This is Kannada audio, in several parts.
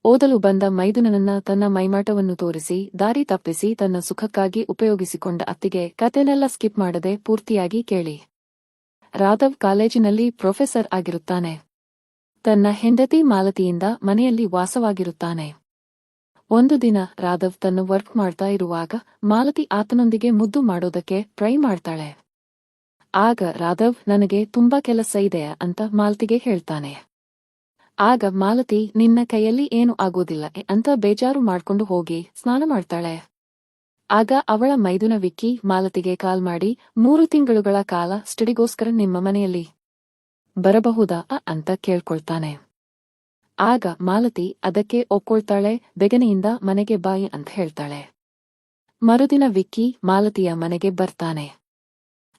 ಓದಲು ಬಂದ ಮೈದುನನನ್ನ ತನ್ನ ಮೈಮಾಟವನ್ನು ತೋರಿಸಿ ದಾರಿ ತಪ್ಪಿಸಿ ತನ್ನ ಸುಖಕ್ಕಾಗಿ ಉಪಯೋಗಿಸಿಕೊಂಡ ಅತ್ತಿಗೆ ಕತೆನೆಲ್ಲ ಸ್ಕಿಪ್ ಮಾಡದೆ ಪೂರ್ತಿಯಾಗಿ ಕೇಳಿ. ರಾಧವ್ ಕಾಲೇಜಿನಲ್ಲಿ ಪ್ರೊಫೆಸರ್ ಆಗಿರುತ್ತಾನೆ. ತನ್ನ ಹೆಂಡತಿ ಮಾಲತಿಯಿಂದ ಮನೆಯಲ್ಲಿ ವಾಸವಾಗಿರುತ್ತಾನೆ. ಒಂದು ದಿನ ರಾಧವ್ ತನ್ನ ವರ್ಕ್ ಮಾಡ್ತಾ ಇರುವಾಗ ಮಾಲತಿ ಆತನೊಂದಿಗೆ ಮುದ್ದು ಮಾಡೋದಕ್ಕೆ ಟ್ರೈ ಮಾಡ್ತಾಳೆ. ಆಗ ರಾಧವ್ ನನಗೆ ತುಂಬಾ ಕೆಲಸ ಇದೆ ಅಂತ ಮಾಲತಿಗೆ ಹೇಳ್ತಾನೆ. ಆಗ ಮಾಲತಿ ನಿನ್ನ ಕೈಯಲ್ಲಿ ಏನು ಆಗೋದಿಲ್ಲ ಅಂತ ಬೇಜಾರು ಮಾಡ್ಕೊಂಡು ಹೋಗಿ ಸ್ನಾನ ಮಾಡ್ತಾಳೆ. ಆಗ ಅವಳ ಮೈದುನ ವಿಕ್ಕಿ ಮಾಲತಿಗೆ ಕಾಲ್ ಮಾಡಿ 3 ತಿಂಗಳುಗಳ ಕಾಲ ಸ್ಟಡಿಗೋಸ್ಕರ ನಿಮ್ಮ ಮನೆಯಲ್ಲಿ ಬರಬಹುದಾ ಅಂತ ಕೇಳ್ಕೊಳ್ತಾನೆ. ಆಗ ಮಾಲತಿ ಅದಕ್ಕೆ ಒಪ್ಕೊಳ್ತಾಳೆ. ಬೆಗನೆಯಿಂದ ಮನೆಗೆ ಬಾಯಿ ಅಂತ ಹೇಳ್ತಾಳೆ. ಮರುದಿನ ವಿಕ್ಕಿ ಮಾಲತಿಯ ಮನೆಗೆ ಬರ್ತಾನೆ.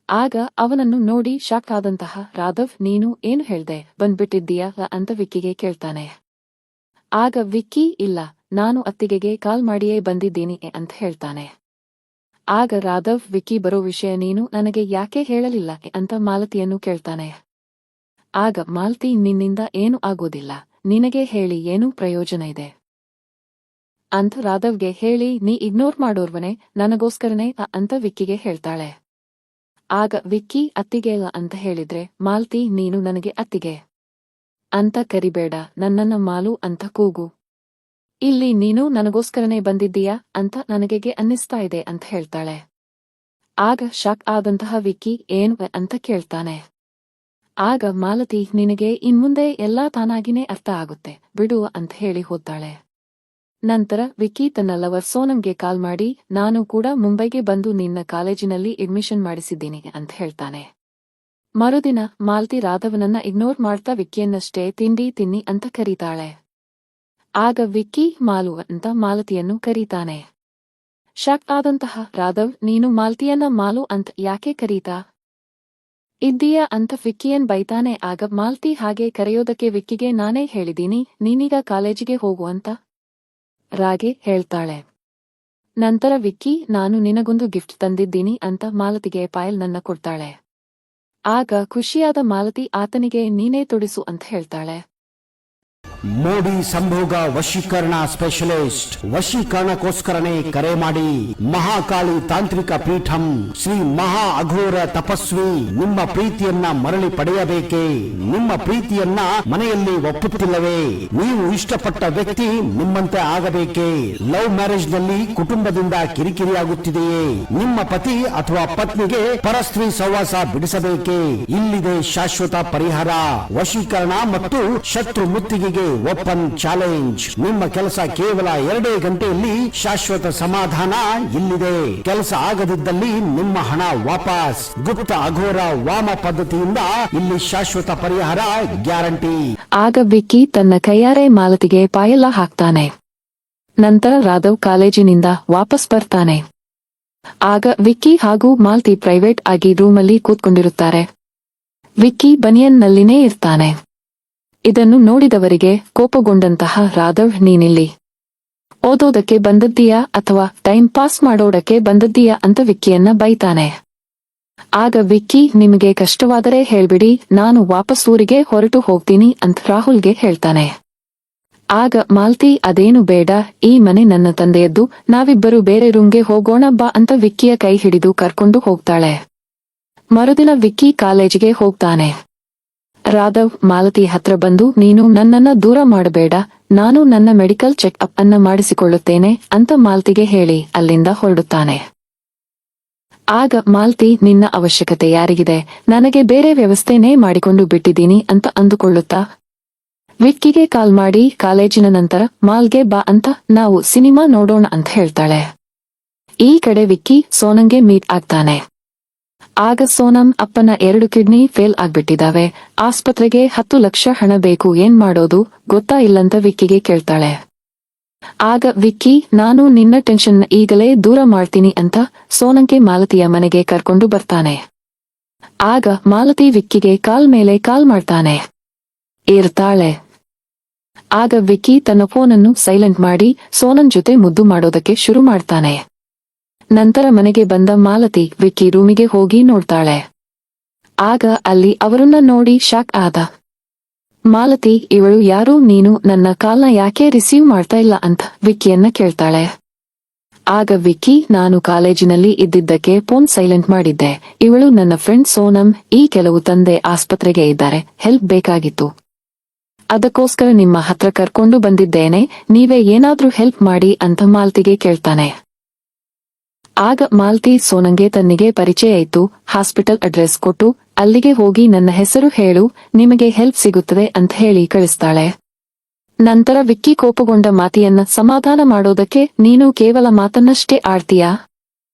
ಆಗ ಅವನನ್ನು ನೋಡಿ ಶಾಕ್ ಆದಂತಹ ರಾಧವ್ ನೀನು ಏನು ಹೇಳ್ದೆ ಬಂದ್ಬಿಟ್ಟಿದ್ದೀಯಾ ಅಂತ ವಿಕ್ಕಿಗೆ ಕೇಳ್ತಾನೆ. ಆಗ ವಿಕ್ಕಿ ಇಲ್ಲ ನಾನು ಅತ್ತಿಗೆಗೆ ಕಾಲ್ ಮಾಡಿಯೇ ಬಂದಿದ್ದೀನಿ ಅಂತ ಹೇಳ್ತಾನೆ. ಆಗ ರಾಧವ್ ವಿಕ್ಕಿ ಬರೋ ವಿಷಯ ನೀನು ನನಗೆ ಯಾಕೆ ಹೇಳಲಿಲ್ಲ ಅಂತ ಮಾಲತಿಯನ್ನು ಕೇಳ್ತಾನೆ. ಆಗ ಮಾಲತಿ ನಿನ್ನಿಂದ ಏನು ಆಗೋದಿಲ್ಲ ನಿನಗೆ ಹೇಳಿ ಏನು ಪ್ರಯೋಜನ ಇದೆ ಅಂತ ರಾಧವ್ಗೆ ಹೇಳಿ ನೀ ಇಗ್ನೋರ್ ಮಾಡೋರ್ವನೆ ನನಗೋಸ್ಕರನೇ ಅಂತ ವಿಕ್ಕಿಗೆ ಹೇಳ್ತಾಳೆ. ಆಗ ವಿಕ್ಕಿ ಅತ್ತಿಗೆ ಅಂತ ಹೇಳಿದ್ರೆ ಮಾಲತಿ ನೀನು ನನಗೆ ಅತ್ತಿಗೆ ಅಂತ ಕರಿಬೇಡ ನನ್ನನ್ನ ಮಾಲು ಅಂತ ಕೂಗು. ಇಲ್ಲಿ ನೀನು ನನಗೋಸ್ಕರನೇ ಬಂದಿದ್ದೀಯಾ ಅಂತ ನನಗೆ ಅನ್ನಿಸ್ತಾ ಇದೆ ಅಂತ ಹೇಳ್ತಾಳೆ. ಆಗ ಶಾಕ್ ಆದಂತಹ ವಿಕ್ಕಿ ಏನು ಅಂತ ಕೇಳ್ತಾನೆ. ಆಗ ಮಾಲತಿ ನಿನಗೆ ಇನ್ಮುಂದೆ ಎಲ್ಲಾ ತಾನಾಗಿನೇ ಅರ್ಥ ಆಗುತ್ತೆ ಬಿಡು ಅಂತ ಹೇಳಿ ಹೋಗ್ತಾಳೆ. ನಂತರ ವಿಕ್ಕಿ ತನ್ನ ಲವರ್ ಸೋನಂಗೆ ಕಾಲ್ ಮಾಡಿ ನಾನು ಕೂಡ ಮುಂಬೈಗೆ ಬಂದು ನಿನ್ನ ಕಾಲೇಜಿನಲ್ಲಿ ಅಡ್ಮಿಷನ್ ಮಾಡಿಸಿದ್ದೀನಿ ಅಂತ ಹೇಳ್ತಾನೆ. ಮರುದಿನ ಮಾಲತಿ ರಾಧವನನ್ನ ಇಗ್ನೋರ್ ಮಾಡ್ತಾ ವಿಕ್ಕಿಯನ್ನಷ್ಟೇ ತಿಂಡಿ ತಿನ್ನಿ ಅಂತ ಕರೀತಾಳೆ. ಆಗ ವಿಕ್ಕಿ ಮಾಲು ಅಂತ ಮಾಲತಿಯನ್ನು ಕರೀತಾನೆ. ಶಾಕ್ ಆದಂತಹ ರಾಧವ್ ನೀನು ಮಾಲತಿಯನ್ನ ಮಾಲು ಅಂತ ಯಾಕೆ ಕರೀತಾ ಇದ್ದೀಯಾ ಅಂತ ವಿಕ್ಕಿಯನ್ ಬೈತಾನೆ. ಆಗ ಮಾಲತಿ ಹಾಗೆ ಕರೆಯೋದಕ್ಕೆ ವಿಕ್ಕಿಗೆ ನಾನೇ ಹೇಳಿದೀನಿ ನೀನೀಗ ಕಾಲೇಜಿಗೆ ಹೋಗು ಅಂತ ರಾಗೆ ಹೇಳ್ತಾಳೆ. ನಂತರ ವಿಕ್ಕಿ ನಾನು ನಿನಗೊಂದು ಗಿಫ್ಟ್ ತಂದಿದ್ದೀನಿ ಅಂತ ಮಾಲತಿಗೆ ಪಾಯಲ್ ನನ್ನ ಕೊಡ್ತಾಳೆ. ಆಗ ಖುಷಿಯಾದ ಮಾಲತಿ ಆತನಿಗೆ ನೀನೇ ತೊಡಿಸು ಅಂತ ಹೇಳ್ತಾಳೆ. ಮೋಡಿ ಸಂಭೋಗ ವಶೀಕರಣ ಸ್ಪೆಷಲಿಸ್ಟ್ ವಶೀಕರಣಕ್ಕೋಸ್ಕರನೇ ಕರೆ ಮಾಡಿ. ಮಹಾಕಾಳಿ ತಾಂತ್ರಿಕ ಪೀಠಂ ಶ್ರೀ ಮಹಾ ಅಘೋರ ತಪಸ್ವಿ ನಿಮ್ಮ ಪ್ರೀತಿಯನ್ನ ಮರಳಿ ಪಡೆಯಬೇಕೇ? ನಿಮ್ಮ ಪ್ರೀತಿಯನ್ನ ಮನೆಯಲ್ಲಿ ಒಪ್ಪುತ್ತಿಲ್ಲವೇ? ನೀವು ಇಷ್ಟಪಟ್ಟ ವ್ಯಕ್ತಿ ನಿಮ್ಮಂತೆ ಆಗಬೇಕೇ? ಲವ್ ಮ್ಯಾರೇಜ್ ನಲ್ಲಿ ಕುಟುಂಬದಿಂದ ಕಿರಿಕಿರಿಯಾಗುತ್ತಿದೆಯೇ? ನಿಮ್ಮ ಪತಿ ಅಥವಾ ಪತ್ನಿಗೆ ಪರಸ್ತ್ರೀ ಸಹವಾಸ ಬಿಡಿಸಬೇಕೇ? ಇಲ್ಲಿದೆ ಶಾಶ್ವತ ಪರಿಹಾರ. ವಶೀಕರಣ ಮತ್ತು ಶತ್ರು ಮುತ್ತಿಗೆಗೆ ಓಪನ್ ಚಾಲೆಂಜ್. ನಿಮ್ಮ ಕೆಲಸ ಕೇವಲ 2 ಗಂಟೆಯಲ್ಲಿ ಶಾಶ್ವತ ಸಮಾಧಾನ ಇಲ್ಲಿದೆ. ಕೆಲಸ ಆಗದಿದ್ದಲ್ಲಿ ನಿಮ್ಮ ಹಣ ವಾಪಸ್. ಗುಪ್ತ ಅಘೋರ ವಾಮ ಪದ್ಧತಿಯಿಂದ ಇಲ್ಲಿ ಶಾಶ್ವತ ಪರಿಹಾರ ಗ್ಯಾರಂಟಿ. ಆಗ ವಿಕ್ಕಿ ತನ್ನ ಕೈಯಾರೆ ಮಾಲತಿಗೆ ಪಾಯೆಲ್ಲ ಹಾಕ್ತಾನೆ. ನಂತರ ರಾಧವ್ ಕಾಲೇಜಿನಿಂದ ವಾಪಸ್ ಬರ್ತಾನೆ. ಆಗ ವಿಕ್ಕಿ ಹಾಗೂ ಮಾಲತಿ ಪ್ರೈವೇಟ್ ಆಗಿ ರೂಮಲ್ಲಿ ಕೂತ್ಕೊಂಡಿರುತ್ತಾರೆ. ವಿಕ್ಕಿ ಬನಿಯನ್ನಲ್ಲಿನೇ ಇರ್ತಾನೆ. ಇದನ್ನು ನೋಡಿದವರಿಗೆ ಕೋಪಗೊಂಡಂತಹ ರಾಧವ್ ನೀನಿಲ್ಲಿ ಓದೋದಕ್ಕೆ ಬಂದದ್ದೀಯಾ ಅಥವಾ ಟೈಮ್ ಪಾಸ್ ಮಾಡೋಡಕ್ಕೆ ಬಂದದ್ದೀಯಾ ಅಂತ ವಿಕ್ಕಿಯನ್ನ ಬೈತಾನೆ. ಆಗ ವಿಕ್ಕಿ ನಿಮಗೆ ಕಷ್ಟವಾದರೆ ಹೇಳ್ಬಿಡಿ ನಾನು ವಾಪಸ್ ಊರಿಗೆ ಹೊರಟು ಹೋಗ್ತೀನಿ ಅಂತ ರಾಹುಲ್ಗೆ ಹೇಳ್ತಾನೆ. ಆಗ ಮಾಲತಿ ಅದೇನು ಬೇಡ ಈ ಮನೆ ನನ್ನ ತಂದೆಯದ್ದು ನಾವಿಬ್ಬರು ಬೇರೆ ರೂಮ್ಗೆ ಹೋಗೋಣ ಬಾ ಅಂತ ವಿಕ್ಕಿಯ ಕೈ ಹಿಡಿದು ಕರ್ಕೊಂಡು ಹೋಗ್ತಾಳೆ. ಮರುದಿನ ವಿಕ್ಕಿ ಕಾಲೇಜಿಗೆ ಹೋಗ್ತಾನೆ. ರಾಧವ್ ಮಾಲತಿ ಹತ್ರ ಬಂದು ನೀನು ನನ್ನನ್ನ ದೂರ ಮಾಡಬೇಡ ನಾನು ನನ್ನ ಮೆಡಿಕಲ್ ಚೆಕ್ ಅಪ್ ಅನ್ನ ಮಾಡಿಸಿಕೊಳ್ಳುತ್ತೇನೆ ಅಂತ ಮಾಲತಿಗೆ ಹೇಳಿ ಅಲ್ಲಿಂದ ಹೊರಡುತ್ತಾನೆ. ಆಗ ಮಾಲತಿ ನಿನ್ನ ಅವಶ್ಯಕತೆ ಯಾರಿಗಿದೆ ನನಗೆ ಬೇರೆ ವ್ಯವಸ್ಥೆನೇ ಮಾಡಿಕೊಂಡು ಬಿಟ್ಟಿದ್ದೀನಿ ಅಂತ ಅಂದುಕೊಳ್ಳುತ್ತಾ ವಿಕ್ಕಿಗೆ ಕಾಲ್ ಮಾಡಿ ಕಾಲೇಜಿನ ನಂತರ ಮಾಲ್ಗೆ ಬಾ ಅಂತ ನಾವು ಸಿನಿಮಾ ನೋಡೋಣ ಅಂತ ಹೇಳ್ತಾಳೆ. ಈ ಕಡೆ ವಿಕ್ಕಿ ಸೋನಂಗೆ ಮೀಟ್ ಆಗ್ತಾನೆ. ಆಗ ಸೋನಂ ಅಪ್ಪನ 2 ಕಿಡ್ನಿ ಫೇಲ್ ಆಗ್ಬಿಟ್ಟಿದಾವೆ ಆಸ್ಪತ್ರೆಗೆ 10 ಲಕ್ಷ ಹಣ ಬೇಕು ಏನ್ ಮಾಡೋದು ಗೊತ್ತಾ ಇಲ್ಲಂತ ವಿಕ್ಕಿಗೆ ಕೇಳ್ತಾಳೆ. ಆಗ ವಿಕ್ಕಿ ನಾನು ನಿನ್ನ ಟೆನ್ಷನ್ ಈಗಲೇ ದೂರ ಮಾಡ್ತೀನಿ ಅಂತ ಸೋನಂಗೆ ಮಾಲತಿಯ ಮನೆಗೆ ಕರ್ಕೊಂಡು ಬರ್ತಾನೆ. ಆಗ ಮಾಲತಿ ವಿಕ್ಕಿಗೆ ಕಾಲ್ ಮೇಲೆ ಕಾಲ್ ಮಾಡ್ತಾನೆ. ಇರ್ತಾಳೆ. ಆಗ ವಿಕ್ಕಿ ತನ್ನ ಫೋನನ್ನು ಸೈಲೆಂಟ್ ಮಾಡಿ ಸೋನನ್ ಜೊತೆ ಮುದ್ದು ಮಾಡೋದಕ್ಕೆ ಶುರು ಮಾಡ್ತಾನೆ. ನಂತರ ಮನೆಗೆ ಬಂದ ಮಾಲತಿ ವಿಕ್ಕಿ ರೂಮಿಗೆ ಹೋಗಿ ನೋಡ್ತಾಳೆ. ಆಗ ಅಲ್ಲಿ ಅವರನ್ನ ನೋಡಿ ಶಾಕ್ ಆದ. ಮಾಲತಿ ಇವಳು ಯಾರು, ನೀನು ನನ್ನ ಕಾಲ್ನ ಯಾಕೆ ರಿಸೀವ್ ಮಾಡ್ತಾ ಇಲ್ಲ ಅಂತ ವಿಕ್ಕಿಯನ್ನ ಕೇಳ್ತಾಳೆ. ಆಗ ವಿಕ್ಕಿ, ನಾನು ಕಾಲೇಜಿನಲ್ಲಿ ಇದ್ದಿದ್ದಕ್ಕೆ ಫೋನ್ ಸೈಲೆಂಟ್ ಮಾಡಿದ್ದೆ. ಇವಳು ನನ್ನ ಫ್ರೆಂಡ್ ಸೋನಂ. ಈ ಕೆಲವು ತಂದೆ ಆಸ್ಪತ್ರೆಗೆ ಇದ್ದಾರೆ, ಹೆಲ್ಪ್ ಬೇಕಾಗಿತ್ತು. ಅದಕ್ಕೋಸ್ಕರ ನಿಮ್ಮ ಹತ್ರ ಕರ್ಕೊಂಡು ಬಂದಿದ್ದೇನೆ, ನೀವೇ ಏನಾದ್ರೂ ಹೆಲ್ಪ್ ಮಾಡಿ ಅಂತ ಮಾಲ್ತಿಗೆ ಕೇಳ್ತಾನೆ. ಆಗ ಮಾಲ್ತಿ ಸೋನಂಗೆ ತನ್ನಿಗೆ ಪರಿಚಯ ಆಯ್ತು. ಹಾಸ್ಪಿಟಲ್ ಅಡ್ರೆಸ್ ಕೊಟ್ಟು ಅಲ್ಲಿಗೆ ಹೋಗಿ ನನ್ನ ಹೆಸರು ಹೇಳು, ನಿಮಗೆ ಹೆಲ್ಪ್ ಸಿಗುತ್ತದೆ ಅಂತ ಹೇಳಿ ಕಳಿಸ್ತಾಳೆ. ನಂತರ ವಿಕ್ಕಿ ಕೋಪಗೊಂಡ ಮಾತಿಯನ್ನ ಸಮಾಧಾನ ಮಾಡೋದಕ್ಕೆ, ನೀನು ಕೇವಲ ಮಾತನ್ನಷ್ಟೇ ಆಡ್ತೀಯಾ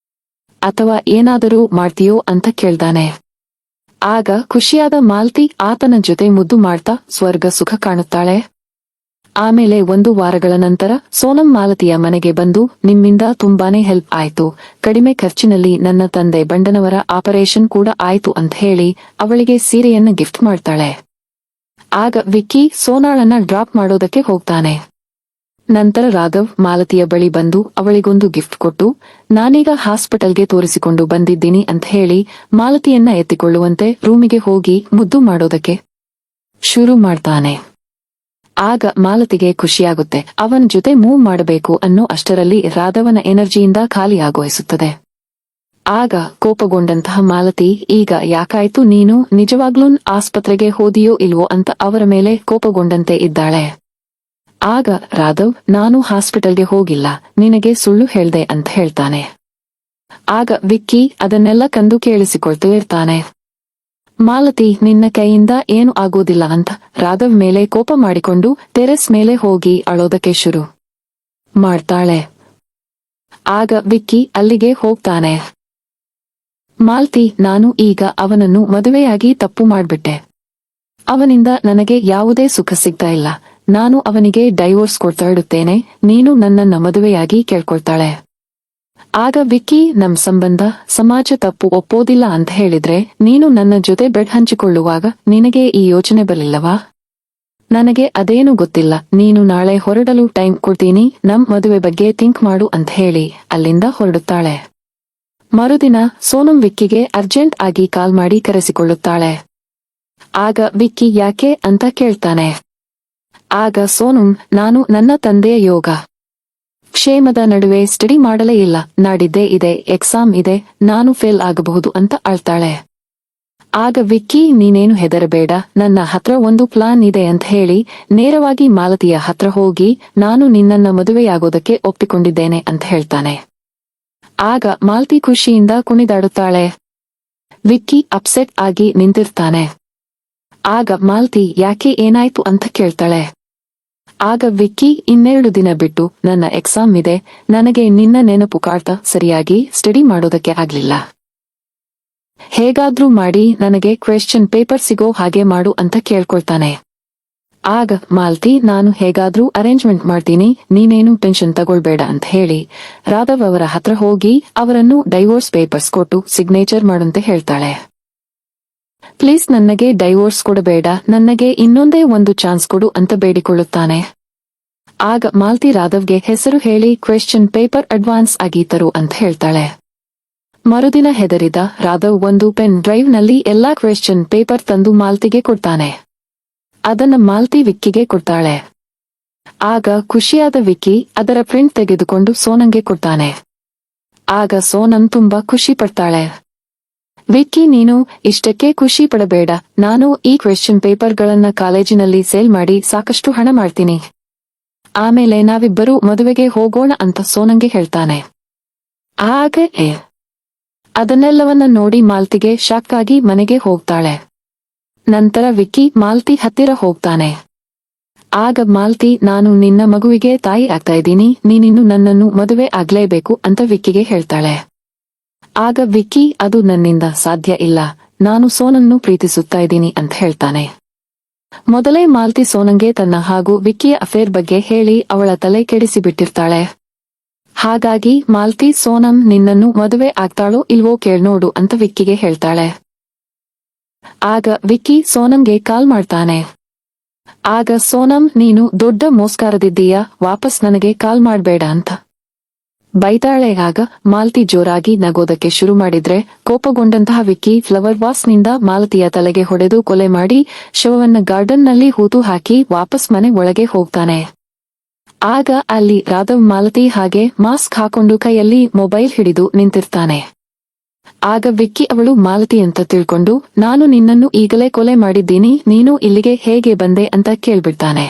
ಅಥವಾ ಏನಾದರೂ ಮಾಡ್ತೀಯೋ ಅಂತ ಕೇಳ್ದಾನೆ. ಆಗ ಖುಷಿಯಾದ ಮಾಲ್ತಿ ಆತನ ಜೊತೆ ಮುದ್ದು ಮಾಡ್ತಾ ಸ್ವರ್ಗ ಸುಖ ಕಾಣುತ್ತಾಳೆ. ಆಮೇಲೆ 1 ವಾರಗಳ ನಂತರ ಸೋನಂ ಮಾಲತಿಯ ಮನೆಗೆ ಬಂದು, ನಿಮ್ಮಿಂದ ತುಂಬಾನೇ ಹೆಲ್ಪ್ ಆಯ್ತು, ಕಡಿಮೆ ಖರ್ಚಿನಲ್ಲಿ ನನ್ನ ತಂದೆ ಬಂಡನವರ ಆಪರೇಷನ್ ಕೂಡ ಆಯ್ತು ಅಂತ ಹೇಳಿ ಅವಳಿಗೆ ಸೀರೆಯನ್ನ ಗಿಫ್ಟ್ ಮಾಡ್ತಾಳೆ. ಆಗ ವಿಕ್ಕಿ ಸೋನಾಳನ್ನ ಡ್ರಾಪ್ ಮಾಡೋದಕ್ಕೆ ಹೋಗ್ತಾನೆ. ನಂತರ ರಾಘವ್ ಮಾಲತಿಯ ಬಳಿ ಬಂದು ಅವಳಿಗೊಂದು ಗಿಫ್ಟ್ ಕೊಟ್ಟು, ನಾನೀಗ ಹಾಸ್ಪಿಟಲ್ಗೆ ತೋರಿಸಿಕೊಂಡು ಬಂದಿದ್ದೀನಿ ಅಂತ ಹೇಳಿ ಮಾಲತಿಯನ್ನ ಎತ್ತಿಕೊಳ್ಳುವಂತೆ ರೂಮಿಗೆ ಹೋಗಿ ಮುದ್ದು ಮಾಡೋದಕ್ಕೆ ಶುರು ಮಾಡ್ತಾನೆ. ಆಗ ಮಾಲತಿಗೆ ಖುಷಿಯಾಗುತ್ತೆ. ಅವನ ಜೊತೆ ಮೂವ್ ಮಾಡಬೇಕು ಅನ್ನೋ ಅಷ್ಟರಲ್ಲಿ ರಾಧವನ ಎನರ್ಜಿಯಿಂದ ಖಾಲಿಯಾಗೋಯಿಸುತ್ತದೆ. ಆಗ ಕೋಪಗೊಂಡಂತಹ ಮಾಲತಿ, ಈಗ ಯಾಕಾಯ್ತು, ನೀನು ನಿಜವಾಗ್ಲೂ ಆಸ್ಪತ್ರೆಗೆ ಹೋದಿಯೋ ಇಲ್ವೋ ಅಂತ ಅವರ ಮೇಲೆ ಕೋಪಗೊಂಡಂತೆ ಇದ್ದಾಳೆ. ಆಗ ರಾಧವ್, ನಾನು ಹಾಸ್ಪಿಟಲ್ಗೆ ಹೋಗಿಲ್ಲ, ನಿನಗೆ ಸುಳ್ಳು ಹೇಳ್ದೆ ಅಂತ ಹೇಳ್ತಾನೆ. ಆಗ ವಿಕ್ಕಿ ಅದನ್ನೆಲ್ಲ ಕಂಡು ಕೇಳಿಸಿಕೊಳ್ತಾ ಇರ್ತಾನೆ. ಮಾಲತಿ, ನಿನ್ನ ಕೈಯಿಂದ ಏನು ಆಗೋದಿಲ್ಲ ಅಂತ ರಾಘವ್ ಮೇಲೆ ಕೋಪ ಮಾಡಿಕೊಂಡು ಟೆರೆಸ್ ಮೇಲೆ ಹೋಗಿ ಅಳೋದಕ್ಕೆ ಶುರು ಮಾಡ್ತಾಳೆ. ಆಗ ವಿಕ್ಕಿ ಅಲ್ಲಿಗೆ ಹೋಗ್ತಾನೆ. ಮಾಲ್ತಿ, ನಾನು ಈಗ ಅವನನ್ನು ಮದುವೆಯಾಗಿ ತಪ್ಪು ಮಾಡ್ಬಿಟ್ಟೆ. ಅವನಿಂದ ನನಗೆ ಯಾವುದೇ ಸುಖ ಸಿಗ್ತಾ ಇಲ್ಲ. ನಾನು ಅವನಿಗೆ ಡೈವೋರ್ಸ್ ಕೊಡ್ತಾ ಇಡುತ್ತೇನೆ, ನೀನು ನನ್ನನ್ನ ಮದುವೆಯಾಗಿ ಕೇಳ್ಕೊಳ್ತಾಳೆ. ಆಗ ವಿಕ್ಕಿ, ನಮ್ ಸಂಬಂಧ ಸಮಾಜ ತಪ್ಪು ಒಪ್ಪೋದಿಲ್ಲ ಅಂತ ಹೇಳಿದ್ರೆ ನೀನು ನನ್ನ ಜೊತೆ ಬೆಡ್ ಹಂಚಿಕೊಳ್ಳುವಾಗ ನಿನಗೆ ಈ ಯೋಚನೆ ಬರಲಿಲ್ಲವಾ? ನನಗೆ ಅದೇನು ಗೊತ್ತಿಲ್ಲ, ನೀನು ನಾಳೆ ಹೊರಡಲು ಟೈಮ್ ಕೊಡ್ತೀನಿ, ನಮ್ ಮದುವೆ ಬಗ್ಗೆ ಥಿಂಕ್ ಮಾಡು ಅಂತ ಹೇಳಿ ಅಲ್ಲಿಂದ ಹೊರಡುತ್ತಾಳೆ. ಮರುದಿನ ಸೋನಂ ವಿಕ್ಕಿಗೆ ಅರ್ಜೆಂಟ್ ಆಗಿ ಕಾಲ್ ಮಾಡಿ ಕರೆಸಿಕೊಳ್ಳುತ್ತಾಳೆ. ಆಗ ವಿಕ್ಕಿ ಯಾಕೆ ಅಂತ ಕೇಳ್ತಾನೆ. ಆಗ ಸೋನಂ, ನಾನು ನನ್ನ ತಂದೆಯ ಯೋಗ ಕ್ಷೇಮದ ನಡುವೆ ಸ್ಟಡಿ ಮಾಡಲೇ ಇಲ್ಲ, ನಾಡಿದ್ದೇ ಇದೆ ಎಕ್ಸಾಮ್ ಇದೆ, ನಾನು ಫೇಲ್ ಆಗಬಹುದು ಅಂತ ಅಳ್ತಾಳೆ. ಆಗ ವಿಕ್ಕಿ, ನೀನೇನು ಹೆದರಬೇಡ, ನನ್ನ ಹತ್ರ ಒಂದು ಪ್ಲಾನ್ ಇದೆ ಅಂತ ಹೇಳಿ ನೇರವಾಗಿ ಮಾಲತಿಯ ಹತ್ರ ಹೋಗಿ, ನಾನು ನಿನ್ನನ್ನ ಮದುವೆಯಾಗೋದಕ್ಕೆ ಒಪ್ಪಿಕೊಂಡಿದ್ದೇನೆ ಅಂತ ಹೇಳ್ತಾನೆ. ಆಗ ಮಾಲ್ತಿ ಖುಷಿಯಿಂದ ಕುಣಿದಾಡುತ್ತಾಳೆ. ವಿಕ್ಕಿ ಅಪ್ಸೆಟ್ ಆಗಿ ನಿಂತಿರ್ತಾನೆ. ಆಗ ಮಾಲ್ತಿ, ಯಾಕೆ ಏನಾಯ್ತು ಅಂತ ಕೇಳ್ತಾಳೆ. ಆಗ ವಿಕ್ಕಿ, 2 ದಿನ ಬಿಟ್ಟು ನನ್ನ ಎಕ್ಸಾಮ್ ಇದೆ, ನನಗೆ ನಿನ್ನ ನೆನಪು ಕಾಡ್ತಾ ಸರಿಯಾಗಿ ಸ್ಟಡಿ ಮಾಡೋದಕ್ಕೆ ಆಗ್ಲಿಲ್ಲ. ಹೇಗಾದ್ರೂ ಮಾಡಿ ನನಗೆ ಕ್ವೆಶ್ಚನ್ ಪೇಪರ್ ಸಿಗೋ ಹಾಗೆ ಮಾಡು ಅಂತ ಕೇಳ್ಕೊಳ್ತಾನೆ. ಆಗ ಮಾಲ್ತಿ, ನಾನು ಹೇಗಾದ್ರೂ ಅರೇಂಜ್ಮೆಂಟ್ ಮಾಡ್ತೀನಿ, ನೀನೇನು ಟೆನ್ಷನ್ ತಗೊಳ್ಬೇಡ ಅಂತ ಹೇಳಿ ರಾಘವ್ ಅವರ ಹತ್ರ ಹೋಗಿ ಅವರನ್ನು ಡೈವೋರ್ಸ್ ಪೇಪರ್ಸ್ ಕೊಟ್ಟು ಸಿಗ್ನೇಚರ್ ಮಾಡುವಂತೆ ಹೇಳ್ತಾಳೆ. ಪ್ಲೀಸ್ ನನಗೆ ಡೈವೋರ್ಸ್ ಕೊಡಬೇಡ, ನನಗೆ ಇನ್ನೊಂದೇ ಒಂದು ಚಾನ್ಸ್ ಕೊಡು ಅಂತ ಬೇಡಿಕೊಳ್ಳುತ್ತಾನೆ. ಆಗ ಮಾಲ್ತಿ ರಾಘವ್ಗೆ ಹೆಸರು ಹೇಳಿ ಕ್ವೆಶ್ಚನ್ ಪೇಪರ್ ಅಡ್ವಾನ್ಸ್ ಆಗಿ ತರು ಅಂತ ಹೇಳ್ತಾಳೆ. ಮರುದಿನ ಹೆದರಿದ ರಾಘವ್ ಒಂದು ಪೆನ್ ಡ್ರೈವ್ ನಲ್ಲಿ ಎಲ್ಲಾ ಕ್ವೆಶ್ಚನ್ ಪೇಪರ್ ತಂದು ಮಾಲ್ತಿಗೆ ಕೊಡ್ತಾನೆ. ಅದನ್ನ ಮಾಲ್ತಿ ವಿಕ್ಕಿಗೆ ಕೊಡ್ತಾಳೆ. ಆಗ ಖುಷಿಯಾದ ವಿಕ್ಕಿ ಅದರ ಪ್ರಿಂಟ್ ತೆಗೆದುಕೊಂಡು ಸೋನಂಗೆ ಕೊಡ್ತಾನೆ. ಆಗ ಸೋನಂ ತುಂಬಾ ಖುಷಿ ಪಡ್ತಾಳೆ. ವಿಕ್ಕಿ, ನೀನು ಇಷ್ಟಕ್ಕೆ ಖುಷಿ ಪಡಬೇಡ, ನಾನು ಈ ಕ್ವೆಶ್ಚನ್ ಪೇಪರ್ಗಳನ್ನ ಕಾಲೇಜಿನಲ್ಲಿ ಸೇಲ್ ಮಾಡಿ ಸಾಕಷ್ಟು ಹಣ ಮಾಡ್ತೀನಿ, ಆಮೇಲೆ ನಾವಿಬ್ಬರು ಮದುವೆಗೆ ಹೋಗೋಣ ಅಂತ ಸೋನಂಗೆ ಹೇಳ್ತಾನೆ. ಆಗ ಅದನ್ನೆಲ್ಲವನ್ನ ನೋಡಿ ಮಾಲ್ತಿಗೆ ಶಾಕ್ ಆಗಿ ಮನೆಗೆ ಹೋಗ್ತಾಳೆ. ನಂತರ ವಿಕ್ಕಿ ಮಾಲ್ತಿ ಹತ್ತಿರ ಹೋಗ್ತಾನೆ. ಆಗ ಮಾಲ್ತಿ, ನಾನು ನಿನ್ನ ಮಗುವಿಗೆ ತಾಯಿ ಆಗ್ತಾ ಇದ್ದೀನಿ, ನೀನಿನ್ನು ನನ್ನನ್ನು ಮದುವೆ ಆಗ್ಲೇಬೇಕು ಅಂತ ವಿಕ್ಕಿಗೆ ಹೇಳ್ತಾಳೆ. ಆಗ ವಿಕ್ಕಿ, ಅದು ನನ್ನಿಂದ ಸಾಧ್ಯ ಇಲ್ಲ, ನಾನು ಸೋನನ್ನು ಪ್ರೀತಿಸುತ್ತಾ ಇದ್ದೀನಿ ಅಂತ ಹೇಳ್ತಾನೆ. ಮೊದಲೇ ಮಾಲ್ತಿ ಸೋನಂಗೆ ತನ್ನ ಹಾಗೂ ವಿಕ್ಕಿಯ ಅಫೇರ್ ಬಗ್ಗೆ ಹೇಳಿ ಅವಳ ತಲೆ ಕೆಡಿಸಿಬಿಟ್ಟಿರ್ತಾಳೆ. ಹಾಗಾಗಿ ಮಾಲ್ತಿ, ಸೋನಂ ನಿನ್ನನ್ನು ಮದುವೆ ಆಗ್ತಾಳೋ ಇಲ್ವೋ ಕೇಳ್ನೋಡು ಅಂತ ವಿಕ್ಕಿಗೆ ಹೇಳ್ತಾಳೆ. ಆಗ ವಿಕ್ಕಿ ಸೋನಂಗೆ ಕಾಲ್ ಮಾಡ್ತಾನೆ. ಆಗ ಸೋನಂ, ನೀನು ದೊಡ್ಡ ಮೋಸ್ಕಾರದಿದ್ದೀಯಾ, ವಾಪಸ್ ನನಗೆ ಕಾಲ್ ಮಾಡ್ಬೇಡ ಅಂತ ಬೈತಾಳೆ. ಆಗ ಮಾಲತಿ ಜೋರಾಗಿ ನಗೋದಕ್ಕೆ ಶುರು ಮಾಡಿದ್ರೆ ಕೋಪಗೊಂಡಂತಹ ವಿಕ್ಕಿ ಫ್ಲವರ್ ವಾಸ್ನಿಂದ ಮಾಲತಿಯ ತಲೆಗೆ ಹೊಡೆದು ಕೊಲೆ ಮಾಡಿ ಶವವನ್ನ ಗಾರ್ಡನ್ನಲ್ಲಿ ಹೂತು ಹಾಕಿ ವಾಪಸ್ ಮನೆ ಒಳಗೆ ಹೋಗ್ತಾನೆ. ಆಗ ಅಲ್ಲಿ ರಾಧವ್ ಮಾಲತಿ ಹಾಗೆ ಮಾಸ್ಕ್ ಹಾಕೊಂಡು ಕೈಯಲ್ಲಿ ಮೊಬೈಲ್ ಹಿಡಿದು ನಿಂತಿರ್ತಾನೆ. ಆಗ ವಿಕ್ಕಿ ಅವಳು ಮಾಲತಿ ಅಂತ ತಿಳ್ಕೊಂಡು ನಾನು ನಿನ್ನನ್ನು ಈಗಲೇ ಕೊಲೆ ಮಾಡಿದ್ದೀನಿ, ನೀನು ಇಲ್ಲಿಗೆ ಹೇಗೆ ಬಂದೆ ಅಂತ ಕೇಳ್ಬಿಡ್ತಾನೆ.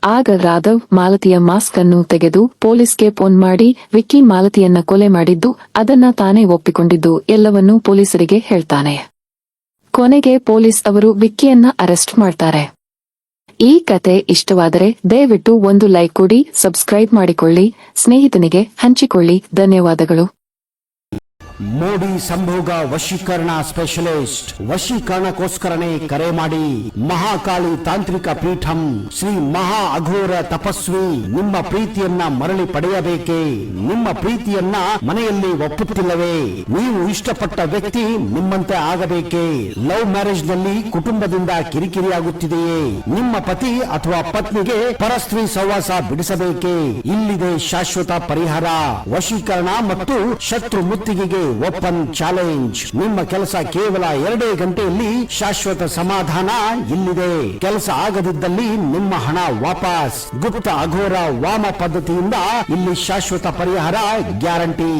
ಆಗ ರಾಧವ್ ಮಾಲತಿಯ ಮಾಸ್ಕ್ ಅನ್ನು ತೆಗೆದು ಪೊಲೀಸ್ಗೆ ಫೋನ್ ಮಾಡಿ ವಿಕ್ಕಿ ಮಾಲತಿಯನ್ನ ಕೊಲೆ ಮಾಡಿದ್ದು, ಅದನ್ನ ತಾನೇ ಒಪ್ಪಿಕೊಂಡಿದ್ದು ಎಲ್ಲವನ್ನೂ ಪೊಲೀಸರಿಗೆ ಹೇಳ್ತಾನೆ. ಕೊನೆಗೆ ಪೊಲೀಸ್ ಅವರು ವಿಕ್ಕಿಯನ್ನ ಅರೆಸ್ಟ್ ಮಾಡ್ತಾರೆ. ಈ ಕತೆ ಇಷ್ಟವಾದರೆ ದಯವಿಟ್ಟು ಒಂದು ಲೈಕ್ ಕೊಡಿ, ಸಬ್ಸ್ಕ್ರೈಬ್ ಮಾಡಿಕೊಳ್ಳಿ, ಸ್ನೇಹಿತನಿಗೆ ಹಂಚಿಕೊಳ್ಳಿ. ಧನ್ಯವಾದಗಳು. ಮೋಡಿ ಸಂಭೋಗ ವಶೀಕರಣ ಸ್ಪೆಷಲಿಸ್ಟ್. ವಶೀಕರಣಕ್ಕೋಸ್ಕರನೇ ಕರೆ ಮಾಡಿ. ಮಹಾಕಾಳಿ ತಾಂತ್ರಿಕ ಪೀಠಂ ಶ್ರೀ ಮಹಾ ಅಘೋರ ತಪಸ್ವಿ ನಿಮ್ಮ ಪ್ರೀತಿಯನ್ನ ಮರಳಿ ಪಡೆಯಬೇಕೇ? ನಿಮ್ಮ ಪ್ರೀತಿಯನ್ನ ಮನೆಯಲ್ಲಿ ಒಪ್ಪುತ್ತಿಲ್ಲವೇ? ನೀವು ಇಷ್ಟಪಟ್ಟ ವ್ಯಕ್ತಿ ನಿಮ್ಮಂತೆ ಆಗಬೇಕೇ? ಲವ್ ಮ್ಯಾರೇಜ್ ನಲ್ಲಿ ಕುಟುಂಬದಿಂದ ಕಿರಿಕಿರಿಯಾಗುತ್ತಿದೆಯೇ? ನಿಮ್ಮ ಪತಿ ಅಥವಾ ಪತ್ನಿಗೆ ಪರಸ್ತ್ರೀ ಸಹವಾಸ ಬಿಡಿಸಬೇಕೇ? ಇಲ್ಲಿದೆ ಶಾಶ್ವತ ಪರಿಹಾರ. ವಶೀಕರಣ ಮತ್ತು ಶತ್ರು ಮುತ್ತಿಗೆಗೆ ಓಪನ್ ಚಾಲೆಂಜ್. ನಿಮ್ಮ ಕೆಲಸ ಕೇವಲ 2 ಗಂಟೆಯಲ್ಲಿ ಶಾಶ್ವತ ಸಮಾಧಾನ ಇಲ್ಲಿದೆ. ಕೆಲಸ ಆಗದಿದ್ದಲ್ಲಿ ನಿಮ್ಮ ಹಣ ವಾಪಸ್. ಗುಪ್ತ ಅಘೋರ ವಾಮ ಪದ್ಧತಿಯಿಂದ ಇಲ್ಲಿ ಶಾಶ್ವತ ಪರಿಹಾರ ಗ್ಯಾರಂಟಿ.